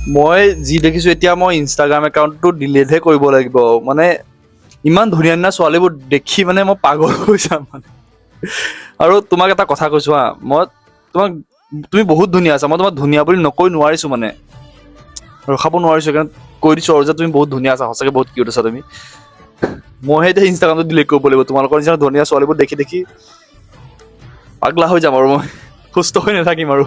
মই যি দেখিছো এতিয়া মই ইনষ্টাগ্ৰাম একাউণ্টটো ডিলিটহে কৰিব লাগিব মানে ইমান ধুনীয়া ধুনীয়া ছোৱালীবোৰ দেখি মানে মই পাগল হৈ যাম মানে আৰু তোমাক এটা কথা কৈছো হা মই তোমাক তুমি বহুত ধুনীয়া আছা মই তোমাক ধুনীয়া বুলি নকৈ নোৱাৰিছো মানে ৰখাব নোৱাৰিছো কাৰণ কৈ দিছো আৰু যে তুমি বহুত ধুনীয়া আছা সঁচাকে বহুত কিউট আছা তুমি মইহে এতিয়া ইনষ্টাগ্ৰামটো ডিলিট কৰিব লাগিব তোমালোকৰ নিচিনা ধুনীয়া ছোৱালীবোৰ দেখি দেখি পাগলা হৈ যাম আৰু মই সুস্থ হৈ নাথাকিম আৰু